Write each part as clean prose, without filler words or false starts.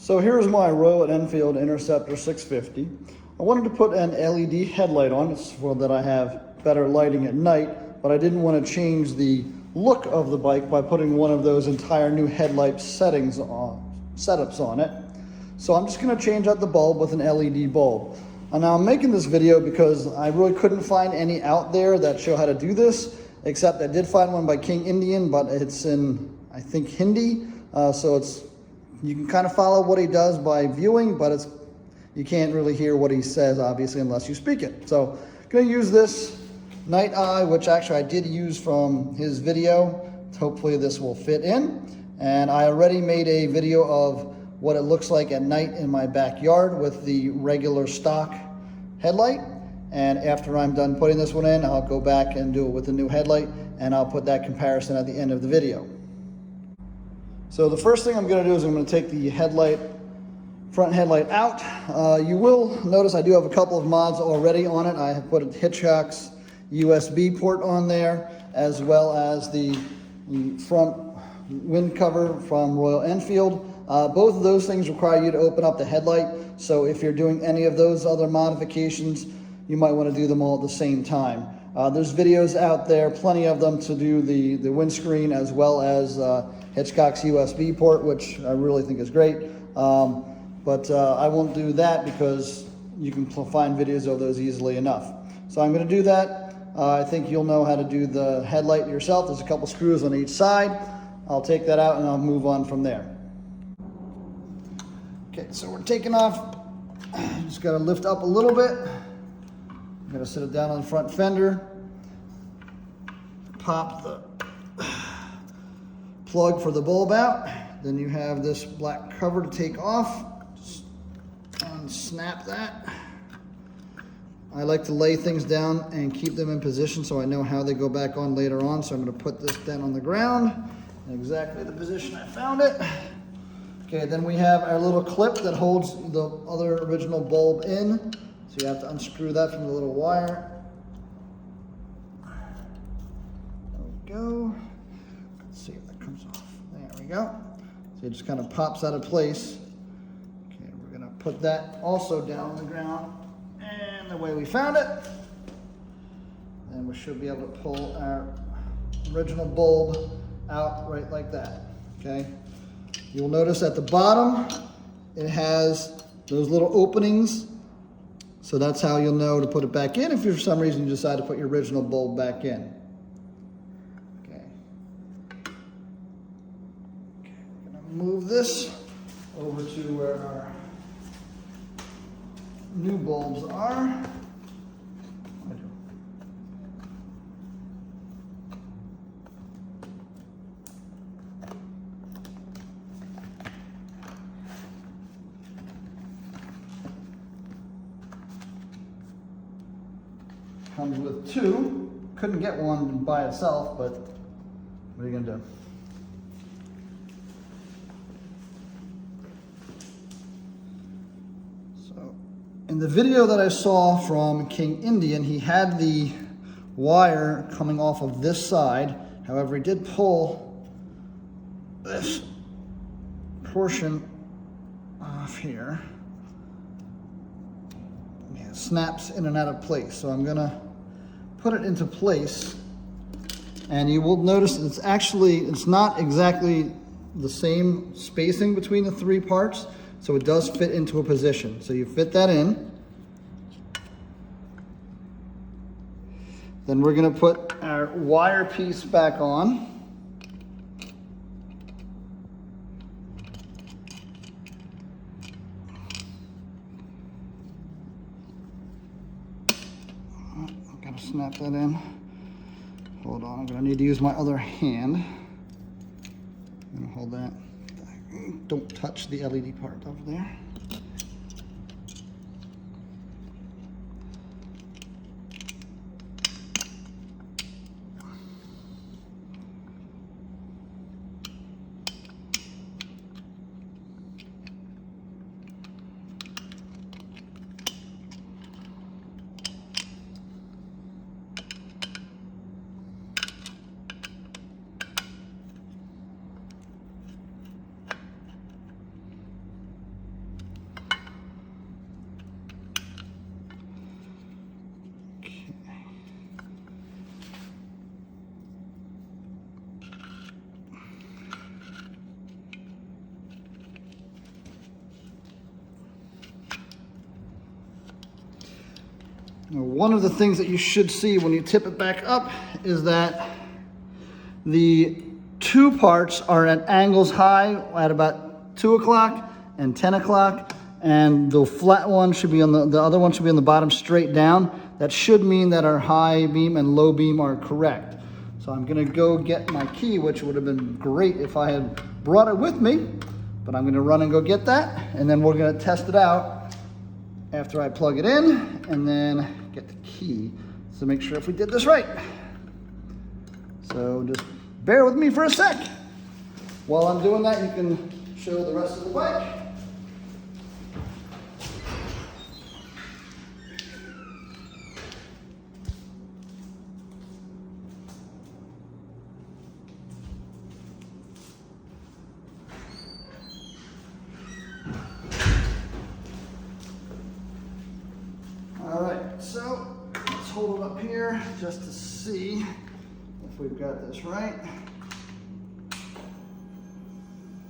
So here's my Royal Enfield Interceptor 650. I wanted to put an LED headlight on so that I have better lighting at night, but I didn't want to change the look of the bike by putting one of those entire new headlight setups on it. So I'm just going to change out the bulb with an LED bulb. And now I'm making this video because I really couldn't find any out there that show how to do this, except I did find one by King Indian, but it's in, I think, Hindi. So you can kind of follow what he does by viewing, but you can't really hear what he says, obviously, unless you speak it. So I'm going to use this NIGHTEYE, which actually I did use from his video. Hopefully this will fit in. And I already made a video of what it looks like at night in my backyard with the regular stock headlight. And after I'm done putting this one in, I'll go back and do it with the new headlight, and I'll put that comparison at the end of the video. So the first thing I'm going to do is I'm going to take the front headlight out. You will notice I do have a couple of mods already on it. I have put a Hitchcock's USB port on there, as well as the front wind cover from Royal Enfield. Both of those things require you to open up the headlight. So if you're doing any of those other modifications, you might want to do them all at the same time. There's videos out there, plenty of them, to do the windscreen as well as Hitchcock's USB port, which I really think is great. But I won't do that because you can find videos of those easily enough. So I'm going to do that. I think you'll know how to do the headlight yourself. There's a couple screws on each side. I'll take that out and I'll move on from there. Okay, so we're taking off. Just got to lift up a little bit. I'm going to set it down on the front fender. Pop the plug for the bulb out. Then you have this black cover to take off. Just unsnap that. I like to lay things down and keep them in position so I know how they go back on later on. So I'm going to put this down on the ground in exactly the position I found it. Okay, then we have our little clip that holds the other original bulb in. So you have to unscrew that from the little wire. There we go. Let's see if that comes off. There we go. So it just kind of pops out of place. Okay, we're going to put that also down on the ground and the way we found it. And we should be able to pull our original bulb out right like that. Okay. You'll notice at the bottom it has those little openings. So that's how you'll know to put it back in if for some reason you decide to put your original bulb back in. Okay. I'm going to move this over to where our new bulbs are. Comes with two. Couldn't get one by itself, but what are you gonna do? So, in the video that I saw from King Indian, he had the wire coming off of this side. However, he did pull this portion off here. Yeah, it snaps in and out of place. So I'm gonna put it into place, and you will notice that it's not exactly the same spacing between the three parts, so it does fit into a position. So you fit that in. Then we're gonna put our wire piece back on. Snap that in. Hold on, I'm gonna need to use my other hand. I'm gonna hold that. Don't touch the LED part over there. Now, one of the things that you should see when you tip it back up is that the two parts are at angles high at about 2 o'clock and 10 o'clock, and the flat one should be on the other one should be on the bottom straight down. That should mean that our high beam and low beam are correct. So I'm gonna go get my key, which would have been great if I had brought it with me, but I'm gonna run and go get that, and then we're gonna test it out after I plug it in and then get the key to make sure if we did this right. So just bear with me for a sec. While I'm doing that, you can show the rest of the bike. All right, so let's hold it up here just to see if we've got this right.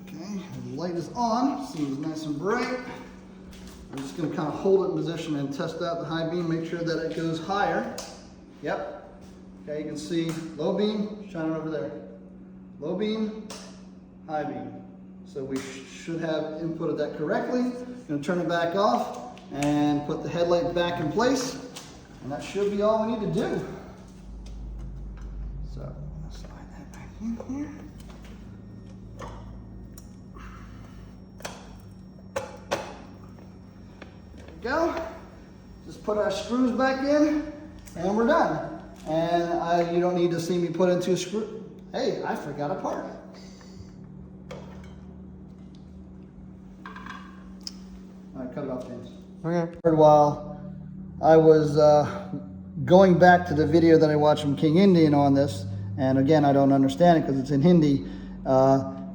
Okay, the light is on, seems nice and bright. I'm just gonna kind of hold it in position and test out the high beam, make sure that it goes higher. Yep, okay, you can see low beam shining over there. Low beam, high beam. So we should have inputted that correctly. I'm gonna turn it back off and put the headlight back in place, and that should be all we need to do. So, let's slide that back in here. There we go. Just put our screws back in, and we're done. And you don't need to see me put in 2 screws. Hey, I forgot a part. All right, cut it off, James. Okay. While I was going back to the video that I watched from King Indian on this, and again, I don't understand it because it's in Hindi,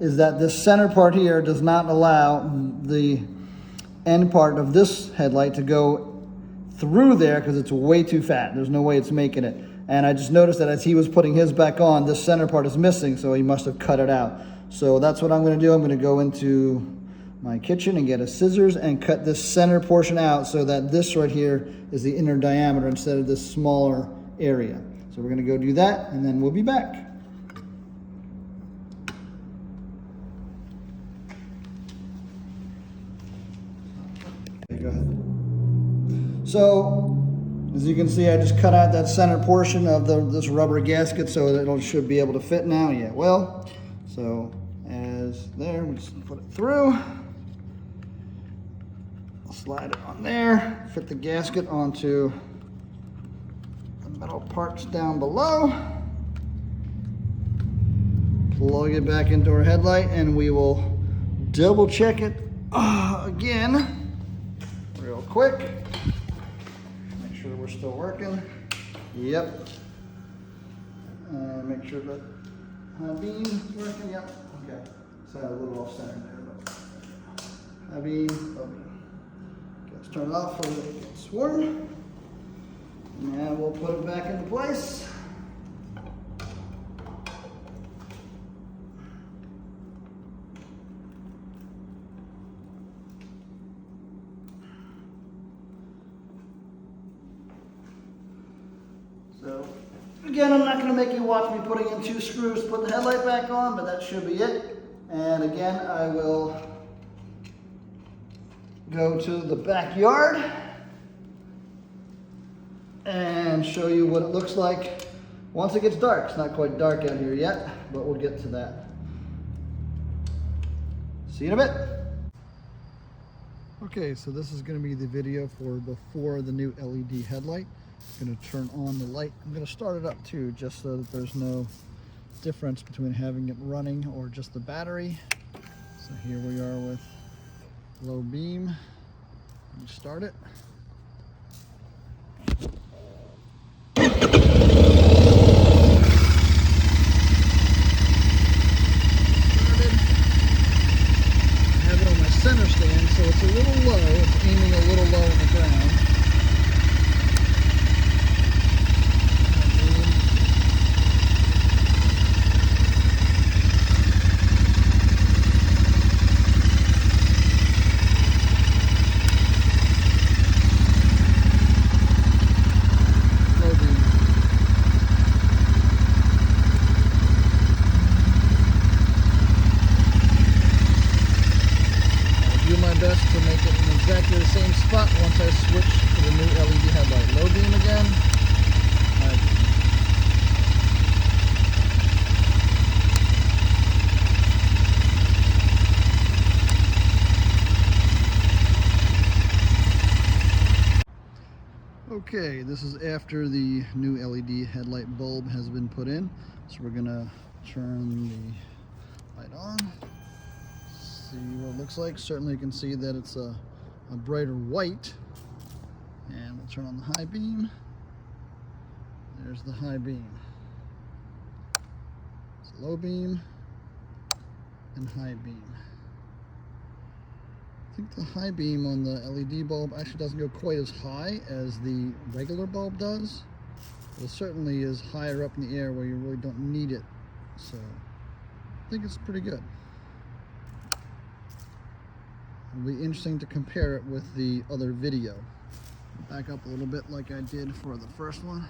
is that this center part here does not allow the end part of this headlight to go through there because it's way too fat. There's no way it's making it. And I just noticed that as he was putting his back on, this center part is missing, so he must have cut it out. So that's what I'm going to do. I'm going to go into my kitchen and get a scissors and cut this center portion out so that this right here is the inner diameter instead of this smaller area. So we're going to go do that, and then we'll be back. Okay, go ahead. So as you can see, I just cut out that center portion of this rubber gasket so that it should be able to fit now. Yeah, well, so as there, we just put it through. Slide it on there, fit the gasket onto the metal parts down below, plug it back into our headlight, and we will double check it again real quick. Make sure we're still working. Yep. And make sure that high beam is working. Yep. Okay. So a little off center there, but high beam, low beam. Let's turn it off so that it gets warm. And we'll put it back into place. So, again, I'm not going to make you watch me putting in 2 screws to put the headlight back on, but that should be it. And again, I will go to the backyard and show you what it looks like once it gets dark. It's not quite dark out here yet, but we'll get to that. See you in a bit. Okay, so this is going to be the video for before the new LED headlight. I'm going to turn on the light. I'm going to start it up too, just so that there's no difference between having it running or just the battery. So here we are with low beam. Let me start it. I have it on my center stand, so it's a little low. It's aiming a little low on the ground. best to make it in exactly the same spot once I switch to the new LED headlight. Low beam again. High beam. Okay, this is after the new LED headlight bulb has been put in. So we're gonna turn the light on, see what it looks like. Certainly you can see that it's a brighter white. And we'll turn on the high beam. There's the high beam. It's low beam and high beam. I think the high beam on the LED bulb actually doesn't go quite as high as the regular bulb does. But it certainly is higher up in the air where you really don't need it. So I think it's pretty good. It'll be interesting to compare it with the other video. Back up a little bit like I did for the first one.